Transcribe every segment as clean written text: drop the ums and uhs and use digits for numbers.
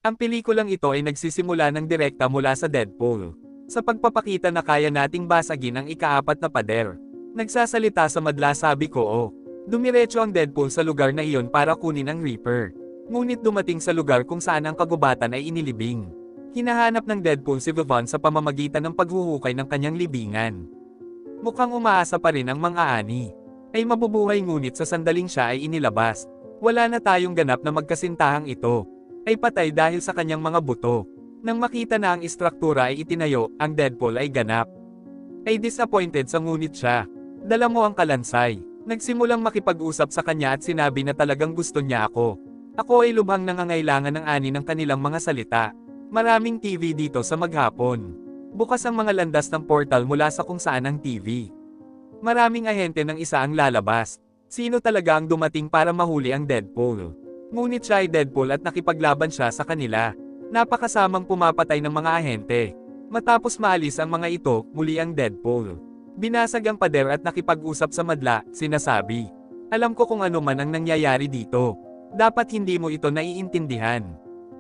Ang pelikulang ito ay nagsisimula ng direkta mula sa Deadpool. Sa pagpapakita na kaya nating basagin ang ika-4 na pader. Nagsasalita sa madla sabi ko Dumiretso ang Deadpool sa lugar na iyon para kunin ang Reaper. Ngunit dumating sa lugar kung saan ang kagubatan ay inilibing. Hinahanap ng Deadpool si Vivon sa pamamagitan ng paghuhukay ng kanyang libingan. Mukhang umaasa pa rin ang mga ani. Ay mabubuhay ngunit sa sandaling siya ay inilabas. Wala na tayong ganap na magkasintahang ito. Ay patay dahil sa kanyang mga buto. Nang makita na ang istruktura ay itinayo, ang Deadpool ay ganap. Ay disappointed sa ngunit siya. Dala mo ang kalansay. Nagsimulang makipag-usap sa kanya at sinabi na talagang gusto niya ako. Ako ay lubhang nangangailangan ng ani ng kanilang mga salita. Maraming TV dito sa maghapon. Bukas ang mga landas ng portal mula sa kung saan ang TV. Maraming ahente ng isa ang lalabas. Sino talaga ang dumating para mahuli ang Deadpool? Ngunit siya ay Deadpool at nakipaglaban siya sa kanila. Napakasamang pumapatay ng mga ahente. Matapos maalis ang mga ito, muli ang Deadpool. Binasag ang pader at nakipag-usap sa madla, sinasabi. Alam ko kung ano man ang nangyayari dito. Dapat hindi mo ito naiintindihan.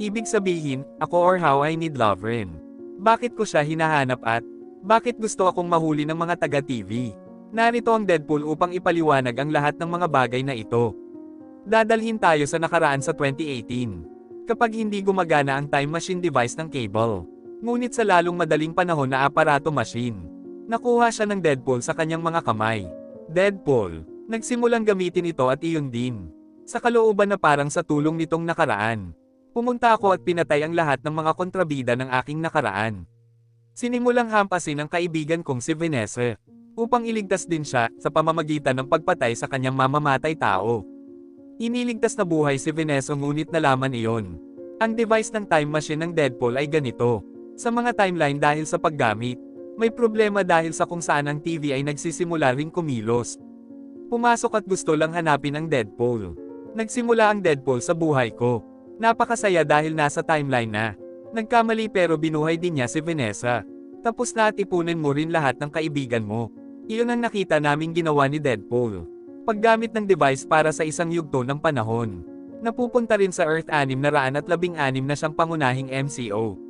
Ibig sabihin, ako or how I need Lovren. Bakit ko siya hinahanap at bakit gusto akong mahuli ng mga taga-TV? Narito ang Deadpool upang ipaliwanag ang lahat ng mga bagay na ito. Dadalhin tayo sa nakaraan sa 2018. Kapag hindi gumagana ang time machine device ng Cable. Ngunit sa lalong madaling panahon na aparato machine. Nakuha siya ng Deadpool sa kanyang mga kamay. Deadpool, nagsimulang gamitin ito at iyon din. Sa kalooban na parang sa tulong nitong nakaraan. Pumunta ako at pinatay ang lahat ng mga kontrabida ng aking nakaraan. Sinimulang hampasin ang kaibigan kong si Vanessa. Upang iligtas din siya sa pamamagitan ng pagpatay sa kanyang mamamatay tao. Iniligtas na buhay si Vanessa ngunit nalaman iyon. Ang device ng time machine ng Deadpool ay ganito. Sa mga timeline dahil sa paggamit. May problema dahil sa kung saan ang TV ay nagsisimula ring kumilos. Pumasok at gusto lang hanapin ang Deadpool. Nagsimula ang Deadpool sa buhay ko. Napakasaya dahil nasa timeline na. Nagkamali pero binuhay din niya si Vanessa. Tapos na at ipunin mo rin lahat ng kaibigan mo. Iyon ang nakita naming ginawa ni Deadpool. Paggamit ng device para sa isang yugto ng panahon. Napupunta rin sa Earth 616 na siyang pangunahing MCO.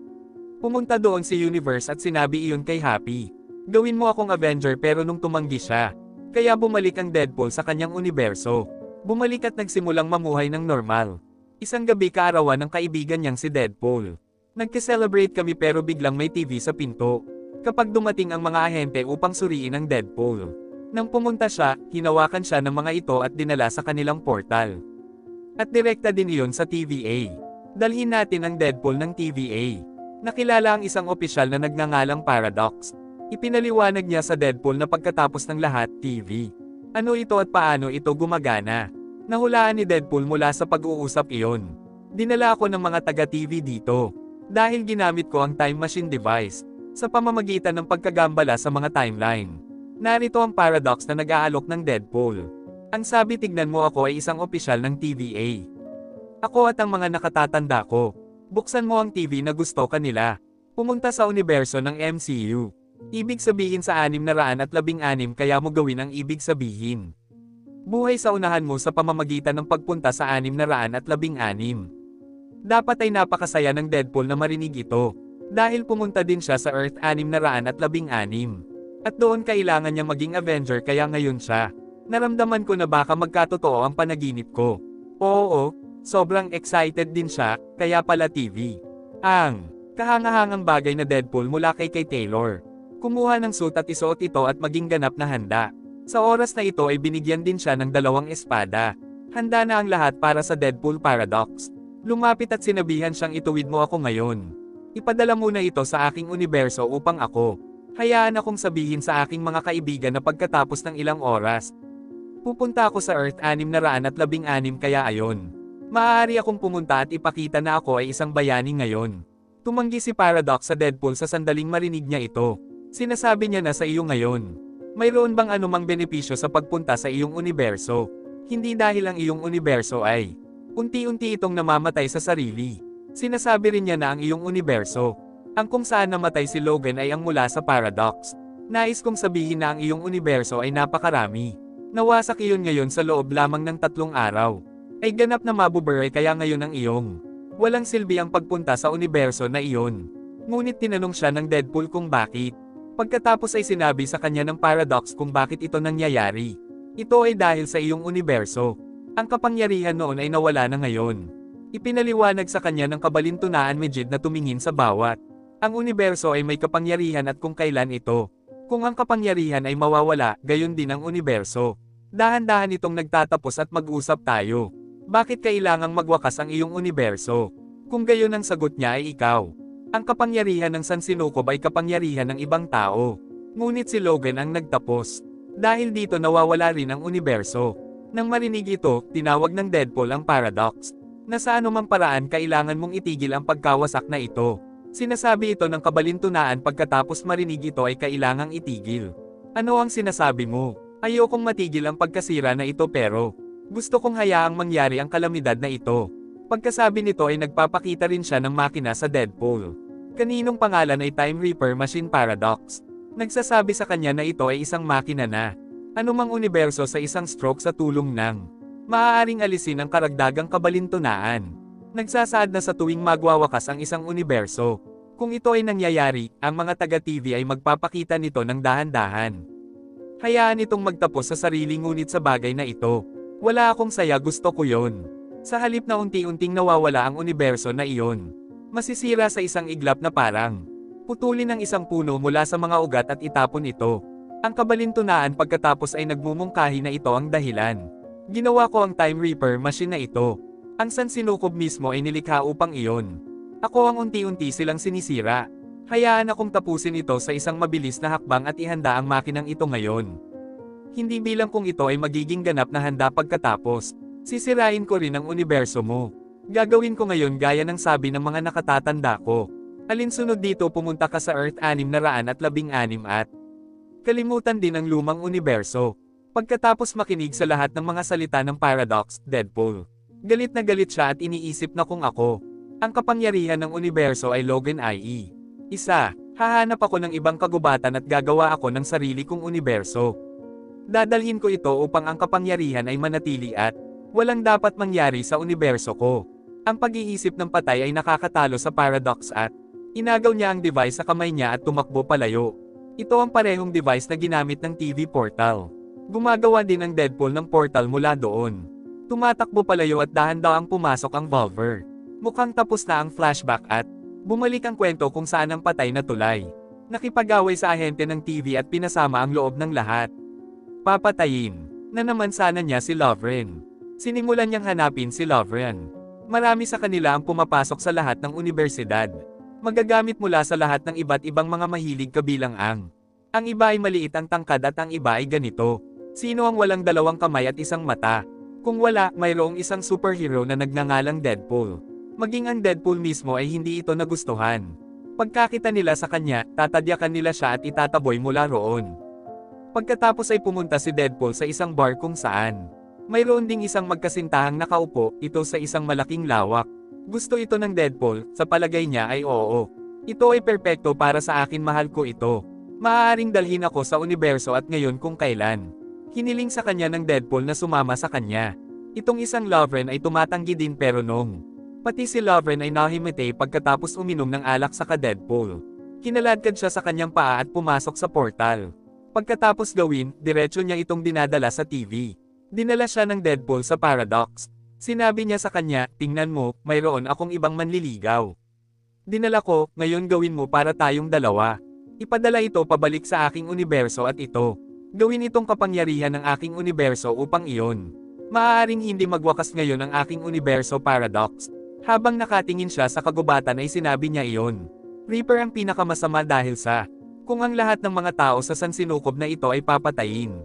Pumunta doon si Universe at sinabi iyon kay Happy. Gawin mo akong Avenger pero nung tumanggi siya. Kaya bumalik ang Deadpool sa kanyang universo. Bumalik at nagsimulang mamuhay ng normal. Isang gabi kaarawan ng kaibigan niyang si Deadpool. Nagke-celebrate kami pero biglang may TV sa pinto. Kapag dumating ang mga ahente upang suriin ang Deadpool. Nang pumunta siya, hinawakan siya ng mga ito at dinala sa kanilang portal. At direkta din iyon sa TVA. Dalhin natin ang Deadpool ng TVA. Nakilala ang isang opisyal na nagngangalang Paradox. Ipinaliwanag niya sa Deadpool na pagkatapos ng lahat, TV. Ano ito at paano ito gumagana? Nahulaan ni Deadpool mula sa pag-uusap iyon. Dinala ako ng mga taga-TV dito. Dahil ginamit ko ang time machine device. Sa pamamagitan ng pagkagambala sa mga timeline. Narito ang Paradox na nag-aalok ng Deadpool. Ang sabi tignan mo ako ay isang opisyal ng TVA. Ako at ang mga nakatatanda ko. Buksan mo ang TV na gusto kanila. Pumunta sa universo ng MCU. Ibig sabihin sa 616 kaya mo gawin ang ibig sabihin. Buhay sa unahan mo sa pamamagitan ng pagpunta sa 616. Dapat ay napakasaya ng Deadpool na marinig ito. Dahil pumunta din siya sa Earth 616. At doon kailangan niyang maging Avenger kaya ngayon siya. Naramdaman ko na baka magkatotoo ang panaginip ko. Oo. Sobrang excited din siya, kaya pala TV. Ang kahangahangang bagay na Deadpool mula kay Taylor. Kumuha ng suit at isuot ito at maging ganap na handa. Sa oras na ito ay binigyan din siya ng 2 espada. Handa na ang lahat para sa Deadpool Paradox. Lumapit at sinabihan siyang ituwid mo ako ngayon. Ipadala muna ito sa aking universo upang ako. Hayaan akong sabihin sa aking mga kaibigan na pagkatapos ng ilang oras. Pupunta ako sa Earth 616 kaya ayon. Maaari akong pumunta at ipakita na ako ay isang bayani ngayon. Tumanggi si Paradox sa Deadpool sa sandaling marinig niya ito. Sinasabi niya na sa iyo ngayon. Mayroon bang anumang benepisyo sa pagpunta sa iyong universo? Hindi dahil ang iyong universo ay unti-unti itong namamatay sa sarili. Sinasabi rin niya na ang iyong universo, ang kung saan namatay si Logan ay ang mula sa Paradox. Nais kong sabihin na ang iyong universo ay napakarami. Nawasak iyon ngayon sa loob lamang ng 3 araw. Ay ganap na mabuburay kaya ngayon ang iyong Walang silbi ang pagpunta sa universo na iyon. Ngunit tinanong siya ng Deadpool kung bakit. Pagkatapos ay sinabi sa kanya ng Paradox kung bakit ito nangyayari. Ito ay dahil sa iyong universo. Ang kapangyarihan noon ay nawala na ngayon. Ipinaliwanag sa kanya ng kabalintunaan Megid na tumingin sa bawat. Ang universo ay may kapangyarihan at kung kailan ito. Kung ang kapangyarihan ay mawawala, gayon din ang universo. Dahan-dahan itong nagtatapos at mag-usap tayo. Bakit kailangang magwakas ang iyong universo? Kung gayon ang sagot niya ay ikaw. Ang kapangyarihan ng Sansinukob ay kapangyarihan ng ibang tao. Ngunit si Logan ang nagtapos. Dahil dito nawawala rin ang universo. Nang marinig ito, tinawag ng Deadpool ang Paradox. Na sa anumang paraan kailangan mong itigil ang pagkawasak na ito. Sinasabi ito ng kabalintunaan pagkatapos marinig ito ay kailangang itigil. Ano ang sinasabi mo? Ayokong matigil ang pagkasira na ito pero gusto kong hayaang mangyari ang kalamidad na ito. Pagkasabi nito ay nagpapakita rin siya ng makina sa Deadpool. Kaninong pangalan ay Time Reaper Machine Paradox. Nagsasabi sa kanya na ito ay isang makina na anumang universo sa isang stroke sa tulong ng maaaring alisin ang karagdagang kabalintunaan. Nagsasaad na sa tuwing magwawakas ang isang universo. Kung ito ay nangyayari, ang mga taga-TV ay magpapakita nito ng dahan-dahan. Hayaan itong magtapos sa sarili ngunit sa bagay na ito. Wala akong saya, gusto ko yon. Sa halip na unti-unting nawawala ang universo na iyon. Masisira sa isang iglap na parang putulin ang isang puno mula sa mga ugat at itapon ito. Ang kabalintunaan pagkatapos ay nagmumungkahi na ito ang dahilan. Ginawa ko ang Time Reaper Machine na ito. Ang Sansinukob mismo ay nilikha upang iyon. Ako ang unti-unti silang sinisira. Hayaan akong tapusin ito sa isang mabilis na hakbang at ihanda ang makinang ito ngayon. Hindi bilang kung ito ay magiging ganap na handa pagkatapos. Sisirain ko rin ang universo mo. Gagawin ko ngayon gaya ng sabi ng mga nakatatanda ko. Alinsunod dito pumunta ka sa Earth 616 at kalimutan din ang lumang universo. Pagkatapos makinig sa lahat ng mga salita ng Paradox, Deadpool. Galit na galit siya at iniisip na kung ako. Ang kapangyarihan ng universo ay Logan IE. Isa, hahanap ako ng ibang kagubatan at gagawa ako ng sarili kong universo. Dadalhin ko ito upang ang kapangyarihan ay manatili at walang dapat mangyari sa universo ko. Ang pag-iisip ng patay ay nakakatalo sa Paradox at inagaw niya ang device sa kamay niya at tumakbo palayo. Ito ang parehong device na ginamit ng TV portal. Gumagawa din ang Deadpool ng portal mula doon. Tumatakbo palayo at dahan-dahang pumasok ang Volver. Mukhang tapos na ang flashback at bumalik ang kwento kung saan ang patay na tulay. Nakipag-away sa ahente ng TV at pinasama ang loob ng lahat. Papatayin na naman sana niya si Lovren. Sinimulan niyang hanapin si Lovren. Marami sa kanila ang pumapasok sa lahat ng universidad. Magagamit mula sa lahat ng iba't ibang mga mahilig kabilang ang iba ay maliit ang tangkad at ang iba ay ganito. Sino ang walang dalawang kamay at isang mata? Kung wala, mayroong isang superhero na nagngangalang Deadpool. Maging ang Deadpool mismo ay hindi ito nagustuhan. Pagkakita nila sa kanya, tatadyakan nila siya at itataboy mula roon. Pagkatapos ay pumunta si Deadpool sa isang bar kung saan mayroon ding isang magkasintahang nakaupo, ito sa isang malaking lawak. Gusto ito ng Deadpool, sa palagay niya ay oo. Ito ay perpekto para sa akin, mahal ko ito. Maaaring dalhin ako sa universo at ngayon kung kailan. Hiniling sa kanya ng Deadpool na sumama sa kanya. Itong isang Lovren ay tumatanggi din pero pati si Lovren ay nahimite pagkatapos uminom ng alak sa ka-Deadpool. Kinaladkad siya sa kanyang paa at pumasok sa portal. Pagkatapos gawin, diretso niya itong dinadala sa TV. Dinala siya ng Deadpool sa Paradox. Sinabi niya sa kanya, tingnan mo, mayroon akong ibang manliligaw. Dinala ko, ngayon gawin mo para tayong dalawa. Ipadala ito pabalik sa aking universo at ito. Gawin itong kapangyarihan ng aking universo upang iyon. Maaaring hindi magwakas ngayon ang aking universo Paradox. Habang nakatingin siya sa kagubatan ay sinabi niya iyon. Reaper ang pinakamasama dahil sa kung ang lahat ng mga tao sa Sansinukob na ito ay papatayin.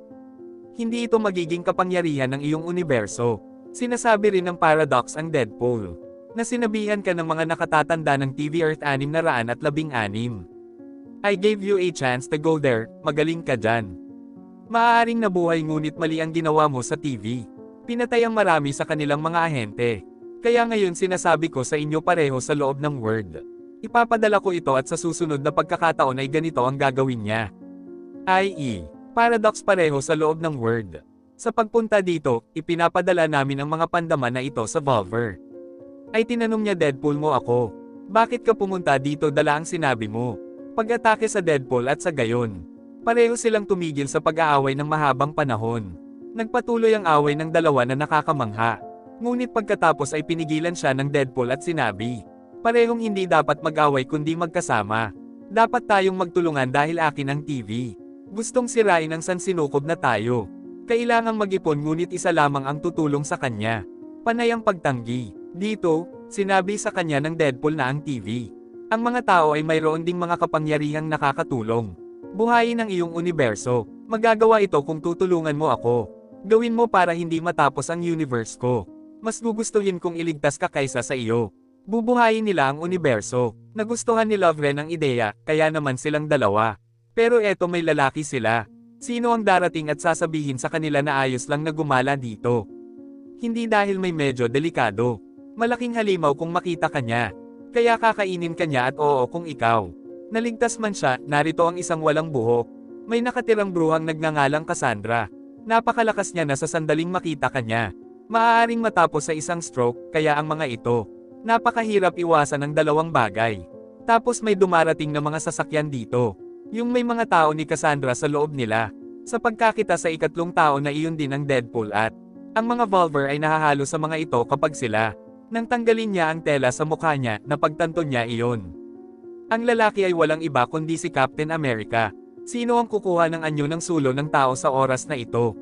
Hindi ito magiging kapangyarihan ng iyong universo. Sinasabi rin ng Paradox ang Deadpool. Na sinabihan ka ng mga nakatatanda ng TV Earth 616. I gave you a chance to go there, magaling ka dyan. Maaaring nabuhay ngunit mali ang ginawa mo sa TV. Pinatay ang marami sa kanilang mga ahente. Kaya ngayon sinasabi ko sa inyo pareho sa loob ng Word. Ipapadala ko ito at sa susunod na pagkakataon ay ganito ang gagawin niya. I.e. Paradox pareho sa loob ng Word. Sa pagpunta dito, ipinapadala namin ang mga pandaman na ito sa Volver. Ay tinanong niya Deadpool mo ako. Bakit ka pumunta dito dala ang sinabi mo? Pag-atake sa Deadpool at sa gayon. Pareho silang tumigil sa pag-aaway ng mahabang panahon. Nagpatuloy ang away ng dalawa na nakakamangha. Ngunit pagkatapos ay pinigilan siya ng Deadpool at sinabi, parehong hindi dapat mag-away kundi magkasama. Dapat tayong magtulungan dahil akin ang TV. Gustong sirain ang sansinukob na tayo. Kailangang mag-ipon ngunit isa lamang ang tutulong sa kanya. Panay ang pagtanggi. Dito, sinabi sa kanya ng Deadpool na ang TV. Ang mga tao ay mayroon ding mga kapangyarihang nakakatulong. Buhayin ang iyong universo. Magagawa ito kung tutulungan mo ako. Gawin mo para hindi matapos ang universe ko. Mas gugustuhin kong iligtas ka kaysa sa iyo. Bubuhayin nila ang universo. Nagustuhan ni Lovren ang ideya, kaya naman silang dalawa. Pero eto may lalaki sila. Sino ang darating at sasabihin sa kanila na ayos lang na gumala dito? Hindi dahil may medyo delikado. Malaking halimaw kung makita ka niya. Kaya kakainin ka niya at oo kung ikaw. Naligtas man siya, narito ang isang walang buhok. May nakatirang bruhang nagngangalang Cassandra. Napakalakas niya na sa sandaling makita ka niya. Maaaring matapos sa isang stroke, kaya ang mga ito. Napakahirap iwasan ang dalawang bagay. Tapos may dumarating na mga sasakyan dito. Yung may mga tao ni Cassandra sa loob nila. Sa pagkakita sa ikatlong tao na iyon din ang Deadpool at ang mga Volver ay nahahalo sa mga ito kapag sila. Nang tanggalin niya ang tela sa mukha niya, napagtanto niya iyon. Ang lalaki ay walang iba kundi si Captain America. Sino ang kukuha ng anyo ng sulo ng tao sa oras na ito?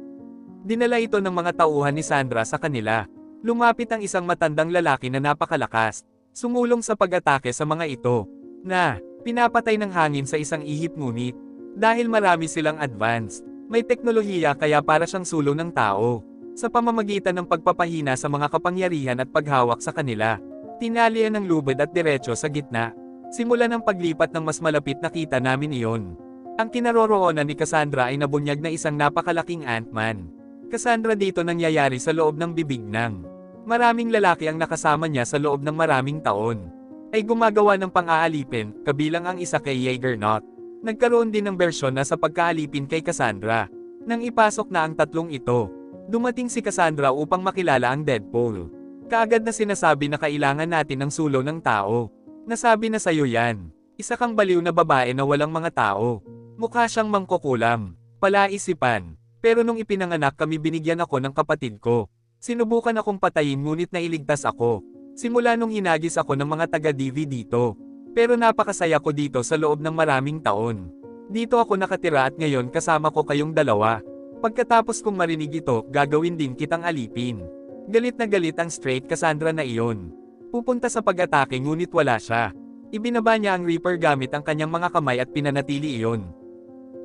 Dinala ito ng mga tauhan ni Sandra sa kanila. Lumapit ang isang matandang lalaki na napakalakas. Sumulong sa pag-atake sa mga ito. Na, pinapatay ng hangin sa isang ihip ngunit. Dahil marami silang advanced, may teknolohiya kaya para siyang sulo ng tao. Sa pamamagitan ng pagpapahina sa mga kapangyarihan at paghawak sa kanila. Tinalian ng lubid at diretso sa gitna. Simula ng paglipat ng mas malapit na kita namin iyon. Ang kinaroroonan ni Cassandra ay nabunyag na isang napakalaking Ant-Man. Cassandra dito nangyayari sa loob ng bibig ng maraming lalaki ang nakasama niya sa loob ng maraming taon. Ay gumagawa ng pang-aalipin, kabilang ang isa kay Juggernaut. Nagkaroon din ng bersyon na sa pagkaalipin kay Cassandra. Nang ipasok na ang tatlong ito, dumating si Cassandra upang makilala ang Deadpool. Kaagad na sinasabi na kailangan natin ng sulo ng tao. Nasabi na sa'yo yan. Isa kang baliw na babae na walang mga tao. Mukha siyang mangkukulam. Palaisipan. Pero nung ipinanganak kami binigyan ako ng kapatid ko. Sinubukan akong patayin ngunit nailigtas ako. Simula nung hinagis ako ng mga taga-DV dito. Pero napakasaya ko dito sa loob ng maraming taon. Dito ako nakatira at ngayon kasama ko kayong dalawa. Pagkatapos kong marinig ito, gagawin din kitang alipin. Galit na galit ang straight Cassandra na iyon. Pupunta sa pag-atake ngunit wala siya. Ibinaba niya ang Reaper gamit ang kanyang mga kamay at pinanatili iyon.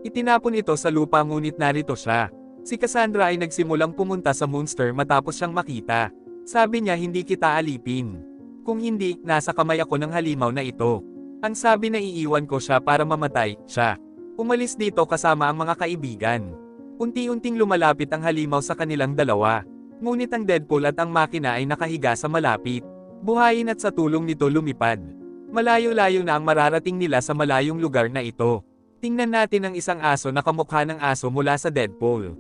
Itinapon ito sa lupa ngunit narito siya. Si Cassandra ay nagsimulang pumunta sa Moonster matapos siyang makita. Sabi niya hindi kita alipin. Kung hindi, nasa kamay ako ng halimaw na ito. Ang sabi na iiwan ko siya para mamatay, siya. Umalis dito kasama ang mga kaibigan. Unti-unting lumalapit ang halimaw sa kanilang dalawa. Ngunit ang Deadpool at ang makina ay nakahiga sa malapit. Buhayin at sa tulong nito lumipad. Malayo-layo na ang mararating nila sa malayong lugar na ito. Tingnan natin ang isang aso na kamukha ng aso mula sa Deadpool.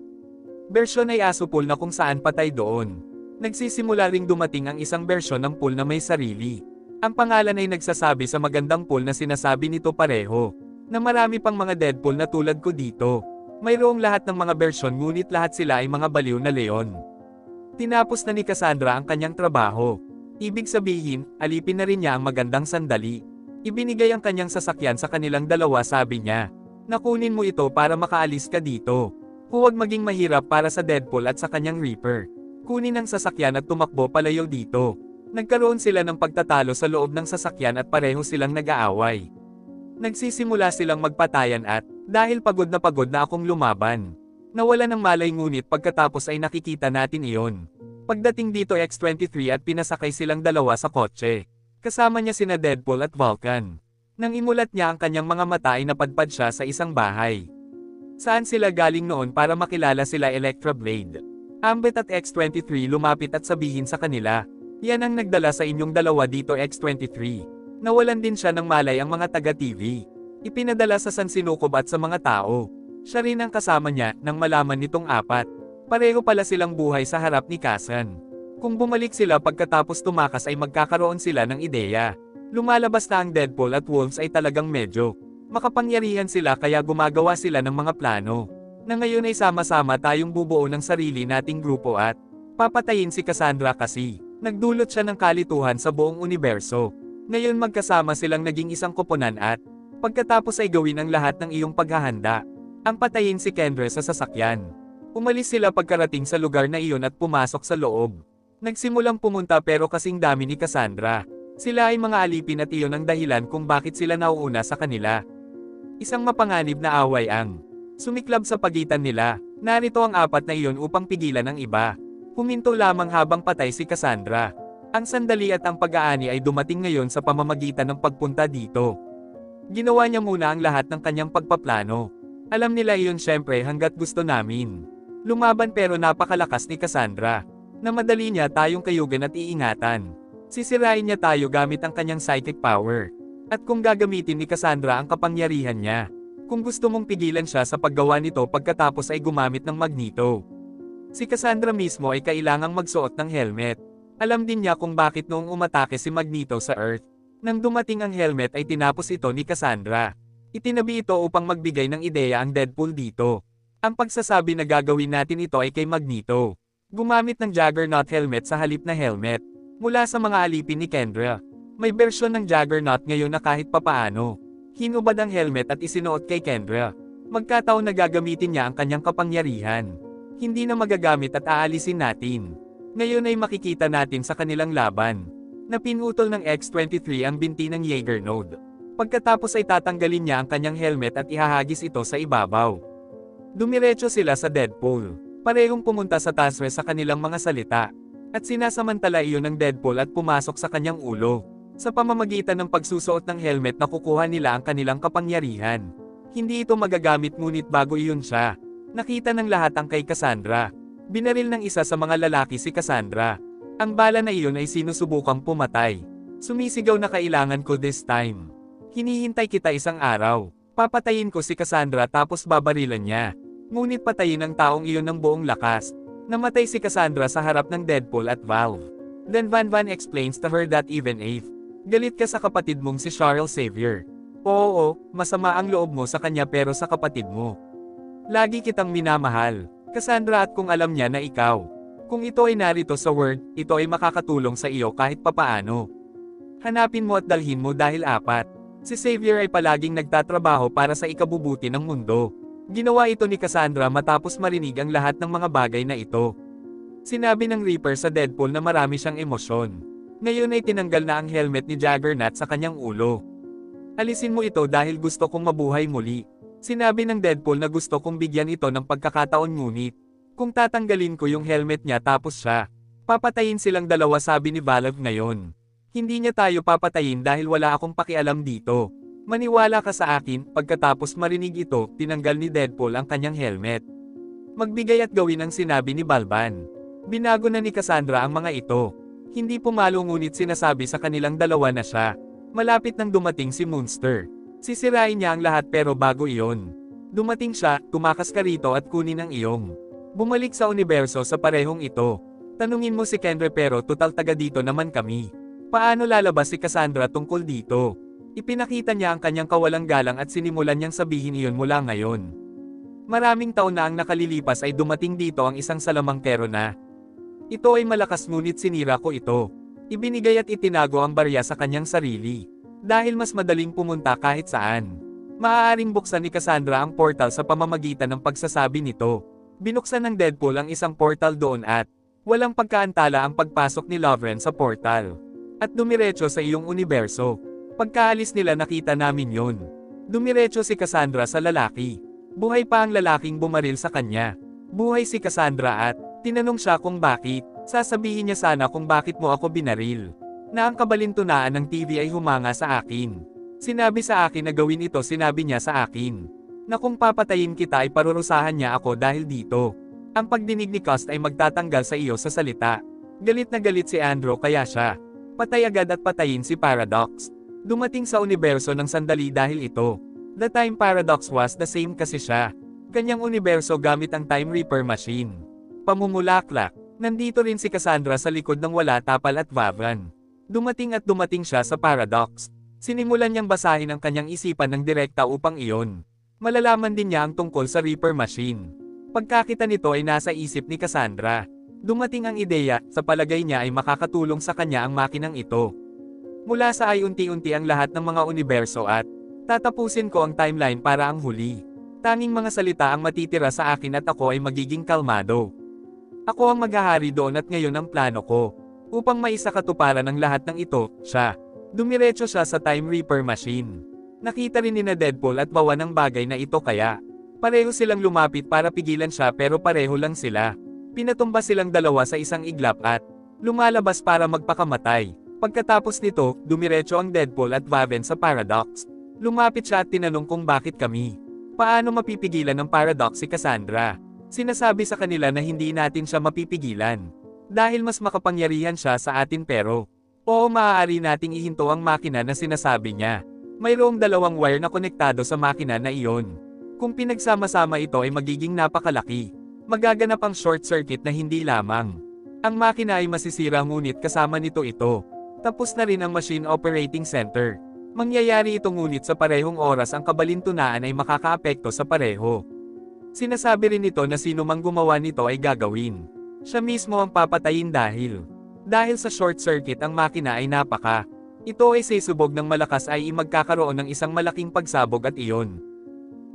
Bersyon ay aso pool na kung saan patay doon. Nagsisimula ring dumating ang isang bersyon ng pool na may sarili. Ang pangalan ay nagsasabi sa magandang pool na sinasabi nito pareho. Na marami pang mga Deadpool na tulad ko dito. Mayroong lahat ng mga bersyon ngunit lahat sila ay mga baliw na leon. Tinapos na ni Cassandra ang kanyang trabaho. Ibig sabihin, alipin na rin niya ang magandang sandali. Ibinigay ang kanyang sasakyan sa kanilang dalawa sabi niya. Nakunin mo ito para makaalis ka dito. Huwag maging mahirap para sa Deadpool at sa kanyang Reaper. Kunin ang sasakyan at tumakbo palayo dito. Nagkaroon sila ng pagtatalo sa loob ng sasakyan at pareho silang nag-aaway. Nagsisimula silang magpatayan at, dahil pagod na akong lumaban. Nawala ng malay ngunit pagkatapos ay nakikita natin iyon. Pagdating dito X-23 at pinasakay silang dalawa sa kotse. Kasama niya sina Deadpool at Vulcan. Nang imulat niya ang kanyang mga mata ay napadpad siya sa isang bahay. Saan sila galing noon para makilala sila Electra Blade? Ambit at X-23 lumapit at sabihin sa kanila. Yan ang nagdala sa inyong dalawa dito X-23. Nawalan din siya ng malay ang mga taga-TV. Ipinadala sa Sansinukob at sa mga tao. Siya rin ang kasama niya nang malaman nitong apat. Pareho pala silang buhay sa harap ni Kassan. Kung bumalik sila pagkatapos tumakas ay magkakaroon sila ng ideya. Lumalabas na ang Deadpool at Wolves ay talagang medyo makapangyarihan sila kaya gumagawa sila ng mga plano. Na ngayon ay sama-sama tayong bubuo ng sarili nating grupo at papatayin si Cassandra kasi nagdulot siya ng kalituhan sa buong universo. Ngayon magkasama silang naging isang koponan at pagkatapos ay gawin ang lahat ng iyong paghahanda. Ang patayin si Kendra sa sasakyan. Umalis sila pagkarating sa lugar na iyon at pumasok sa loob. Nagsimulang pumunta pero kasing dami ni Cassandra. Sila ay mga alipin at iyon ang dahilan kung bakit sila nauuna sa kanila. Isang mapanganib na away ang sumiklab sa pagitan nila. Narito ang apat na iyon upang pigilan ang iba. Huminto lamang habang patay si Cassandra. Ang sandali at ang pag-aani ay dumating ngayon sa pamamagitan ng pagpunta dito. Ginawa niya muna ang lahat ng kanyang pagpaplano. Alam nila iyon syempre hanggat gusto namin lumaban pero napakalakas ni Cassandra. Na madali niya tayong kayugan at iingatan. Sisirain niya tayo gamit ang kanyang psychic power. At kung gagamitin ni Cassandra ang kapangyarihan niya. Kung gusto mong pigilan siya sa paggawa nito pagkatapos ay gumamit ng Magneto. Si Cassandra mismo ay kailangang magsuot ng helmet. Alam din niya kung bakit noong umatake si Magneto sa Earth. Nang dumating ang helmet ay tinapos ito ni Cassandra. Itinabi ito upang magbigay ng ideya ang Deadpool dito. Ang pagsasabi na gagawin natin ito ay kay Magneto. Gumamit ng Juggernaut helmet sa halip na helmet. Mula sa mga alipin ni Kendra. May bersyon ng Juggernaut ngayon na kahit papaano. Hinubad ang helmet at isinuot kay Kendra. Magkataon na gagamitin niya ang kanyang kapangyarihan. Hindi na magagamit at aalisin natin. Ngayon ay makikita natin sa kanilang laban. Na pinutol ng X-23 ang binti ng Juggernaut. Pagkatapos ay tatanggalin niya ang kanyang helmet at ihahagis ito sa ibabaw. Dumiretso sila sa Deadpool. Parehong pumunta sa taswe sa kanilang mga salita. At sinasamantala iyon ng Deadpool at pumasok sa kanyang ulo. Sa pamamagitan ng pagsusuot ng helmet nakukuha nila ang kanilang kapangyarihan. Hindi ito magagamit ngunit bago iyon siya. Nakita ng lahat ang kay Cassandra. Binaril ng isa sa mga lalaki si Cassandra. Ang bala na iyon ay sinusubukang pumatay. Sumisigaw na kailangan ko this time. Hinihintay kita isang araw. Papatayin ko si Cassandra tapos babarilan niya. Ngunit patayin ang taong iyon ng buong lakas. Namatay si Cassandra sa harap ng Deadpool at Valve. Then Van Van explains to her that even if galit ka sa kapatid mong si Charles Xavier. Oo, masama ang loob mo sa kanya pero sa kapatid mo. Lagi kitang minamahal, Cassandra at kung alam niya na ikaw. Kung ito ay narito sa Word, ito ay makakatulong sa iyo kahit papaano. Hanapin mo at dalhin mo dahil apat. Si Xavier ay palaging nagtatrabaho para sa ikabubuti ng mundo. Ginawa ito ni Cassandra matapos marinig ang lahat ng mga bagay na ito. Sinabi ng Reaper sa Deadpool na marami siyang emosyon. Ngayon ay tinanggal na ang helmet ni Juggernaut sa kanyang ulo. Alisin mo ito dahil gusto kong mabuhay muli. Sinabi ng Deadpool na gusto kong bigyan ito ng pagkakataon ngunit. Kung tatanggalin ko yung helmet niya tapos siya, papatayin silang dalawa sabi ni Valve ngayon. Hindi niya tayo papatayin dahil wala akong pakialam dito. Maniwala ka sa akin, pagkatapos marinig ito, tinanggal ni Deadpool ang kanyang helmet. Magbigay at gawin ang sinabi ni Balban. Binago na ni Cassandra ang mga ito. Hindi pumalo ngunit sinasabi sa kanilang dalawa na siya. Malapit nang dumating si Moonster. Sisirain niya ang lahat pero bago iyon. Dumating siya, tumakas ka rito at kunin ang iyong. Bumalik sa universo sa parehong ito. Tanungin mo si Kendra pero total taga dito naman kami. Paano lalabas si Cassandra tungkol dito? Ipinakita niya ang kanyang kawalang galang at sinimulan niyang sabihin iyon mula ngayon. Maraming taon na ang nakalilipas ay dumating dito ang isang salamangkero na. Ito ay malakas ngunit sinira ko ito. Ibinigay at itinago ang barya sa kanyang sarili. Dahil mas madaling pumunta kahit saan. Maaaring buksan ni Cassandra ang portal sa pamamagitan ng pagsasabi nito. Binuksan ng Deadpool ang isang portal doon at walang pagkaantala ang pagpasok ni Lovren sa portal. At dumiretso sa iyong universo. Pagkaalis nila nakita namin yon. Dumiretso si Cassandra sa lalaki. Buhay pa ang lalaking bumaril sa kanya. Buhay si Cassandra at tinanong siya kung bakit. Sasabihin niya sana kung bakit mo ako binaril. Na ang kabalintunaan ng TV ay humanga sa akin. Sinabi sa akin na gawin ito sinabi niya sa akin. Na kung papatayin kita ay parurusahan niya ako dahil dito. Ang pagdinig ni Cost ay magtatanggal sa iyo sa salita. Galit na galit si Andrew kaya siya. Patay agad at patayin si Paradox. Dumating sa universo ng sandali dahil ito. The Time Paradox was the same kasi siya. Kanyang universo gamit ang Time Reaper Machine. Pamumulaklak. Nandito rin si Cassandra sa likod ng wala tapal at Vavan. Dumating siya sa Paradox. Sinimulan niyang basahin ang kanyang isipan ng direkta upang iyon. Malalaman din niya ang tungkol sa Reaper Machine. Pagkakita nito ay nasa isip ni Cassandra. Dumating ang ideya, sa palagay niya ay makakatulong sa kanya ang makinang ito. Mula sa ay unti-unti ang lahat ng mga universo at tatapusin ko ang timeline para ang huli. Tanging mga salita ang matitira sa akin at ako ay magiging kalmado. Ako ang maghahari doon at ngayon ang plano ko. Upang maisakatuparan ang lahat ng ito, dumiretso siya sa Time Reaper Machine. Nakita rin ni Deadpool at Bawan ang bagay na ito kaya pareho silang lumapit para pigilan siya pero pareho lang sila. Pinatumba silang dalawa sa isang iglap at lumalabas para magpakamatay. Pagkatapos nito, dumiretso ang Deadpool at Vaven sa Paradox. Lumapit siya at tinanong kung bakit kami. Paano mapipigilan ng Paradox si Cassandra? Sinasabi sa kanila na hindi natin siya mapipigilan. Dahil mas makapangyarihan siya sa atin pero, oo maaari nating ihinto ang makina na sinasabi niya. Mayroong dalawang wire na konektado sa makina na iyon. Kung pinagsama-sama ito ay magiging napakalaki. Magaganap ang short circuit na hindi lamang. Ang makina ay masisira ngunit kasama nito ito. Tapos na rin ang Machine Operating Center. Mangyayari ito ngunit sa parehong oras ang kabalintunaan ay makakaapekto sa pareho. Sinasabi rin nito na sino mang gumawa nito ay gagawin. Siya mismo ang papatayin dahil sa short circuit ang makina ay ito ay sisubog ng malakas ay magkakaroon ng isang malaking pagsabog at iyon.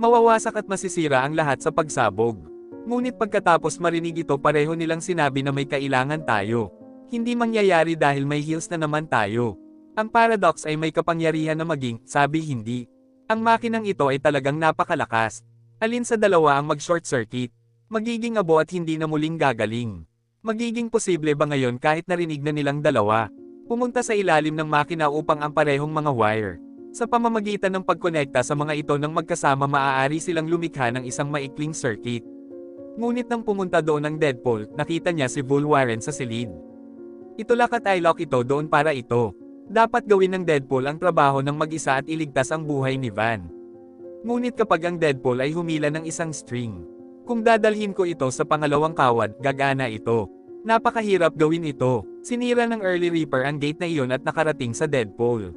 Mawawasak at masisira ang lahat sa pagsabog. Ngunit pagkatapos marinig ito pareho nilang sinabi na may kailangan tayo. Hindi mangyayari dahil may heals na naman tayo. Ang Paradox ay may kapangyarihan na maging, sabi hindi. Ang makinang ito ay talagang napakalakas. Alin sa dalawa ang mag-short circuit? Magiging abo at hindi na muling gagaling. Magiging posible ba ngayon kahit narinig na nilang dalawa? Pumunta sa ilalim ng makina upang ang parehong mga wire. Sa pamamagitan ng pagkonekta sa mga ito ng magkasama maaari silang lumikha ng isang maikling circuit. Ngunit nang pumunta doon ang Deadpool, nakita niya si Bull Warren sa silid. Itulak at ilock ito doon para ito. Dapat gawin ng Deadpool ang trabaho ng mag-isa at iligtas ang buhay ni Van. Ngunit kapag ang Deadpool ay humila ng isang string, kung dadalhin ko ito sa pangalawang kawad, gagana ito. Napakahirap gawin ito. Sinira ng Early Reaper ang gate na iyon at nakarating sa Deadpool.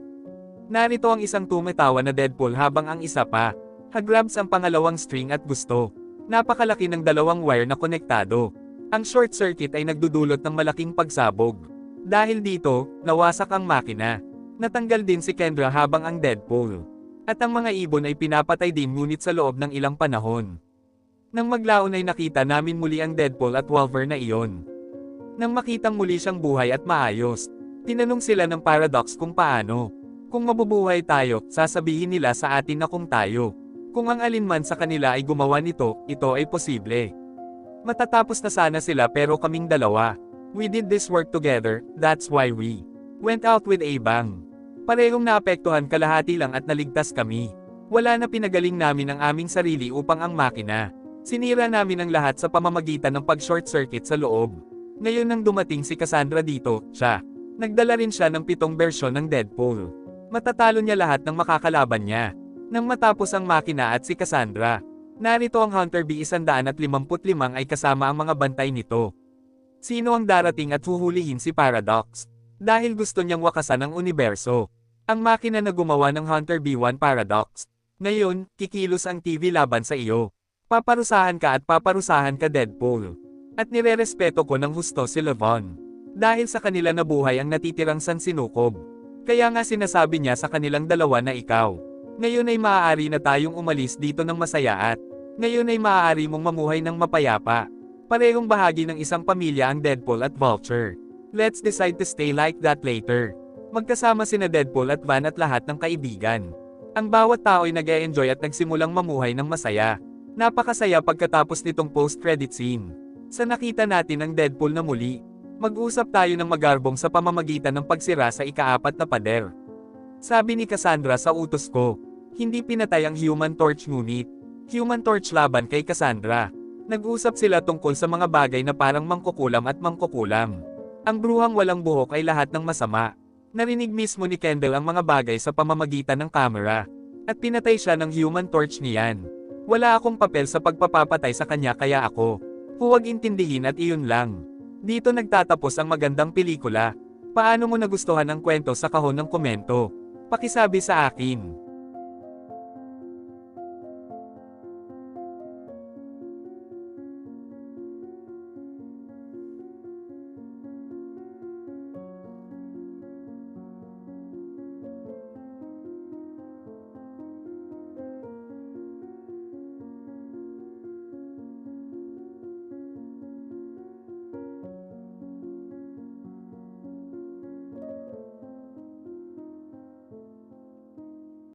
Narito ang isang tumatawa na Deadpool habang ang isa pa grabs ang pangalawang string at gusto. Napakalaki ng dalawang wire na konektado. Ang short circuit ay nagdudulot ng malaking pagsabog. Dahil dito, nawasak ang makina. Natanggal din si Kendra habang ang Deadpool. At ang mga ibon ay pinapatay din ngunit sa loob ng ilang panahon. Nang maglaon ay nakita namin muli ang Deadpool at Wolverine na iyon. Nang makitang muli siyang buhay at maayos, tinanong sila ng Paradox kung paano. Kung mabubuhay tayo, sasabihin nila sa atin na kung tayo. Kung ang alinman sa kanila ay gumawa nito, ito ay posible. Matatapos na sana sila pero kaming dalawa. We did this work together, that's why we went out with a bang. Parehong naapektuhan kalahati lang at naligtas kami. Wala na pinagaling namin ang aming sarili upang ang makina. Sinira namin ang lahat sa pamamagitan ng pag-short circuit sa loob. Ngayon nang dumating si Cassandra dito, nagdala rin siya ng 7 bersyon ng Deadpool. Matatalo niya lahat ng makakalaban niya. Nang matapos ang makina at si Cassandra, narito ang Hunter B155 ay kasama ang mga bantay nito. Sino ang darating at huhulihin si Paradox? Dahil gusto niyang wakasan ang universo. Ang makina na gumawa ng Hunter B1 Paradox. Ngayon, kikilos ang TV laban sa iyo. Paparusahan ka at paparusahan ka Deadpool. At nirerespeto ko ng husto si Levon. Dahil sa kanila nabuhay ang natitirang sansinukob. Kaya nga sinasabi niya sa kanilang dalawa na ikaw. Ngayon ay maaari na tayong umalis dito ng masaya at ngayon ay maaari mong mamuhay ng mapayapa. Parehong bahagi ng isang pamilya ang Deadpool at Vulture. Let's decide to stay like that later. Magkasama sina Deadpool at Van at lahat ng kaibigan. Ang bawat tao ay nag-e-enjoy at nagsimulang mamuhay ng masaya. Napakasaya pagkatapos nitong post-credit scene. Sa nakita natin ang Deadpool na muli, mag-usap tayo ng magarbong sa pamamagitan ng pagsira sa ika-4 na pader. Sabi ni Cassandra sa utos ko, hindi pinatay ang Human Torch ngunit Human Torch laban kay Cassandra. Nag-usap sila tungkol sa mga bagay na parang mangkukulam at mangkukulam. Ang bruhang walang buhok ay lahat ng masama. Narinig mismo ni Kendall ang mga bagay sa pamamagitan ng kamera. At pinatay siya ng Human Torch niyan. Wala akong papel sa pagpapapatay sa kanya kaya ako. Huwag intindihin at iyon lang. Dito nagtatapos ang magandang pelikula. Paano mo nagustuhan ang kwento sa kahon ng komento? Pakisabi sa akin.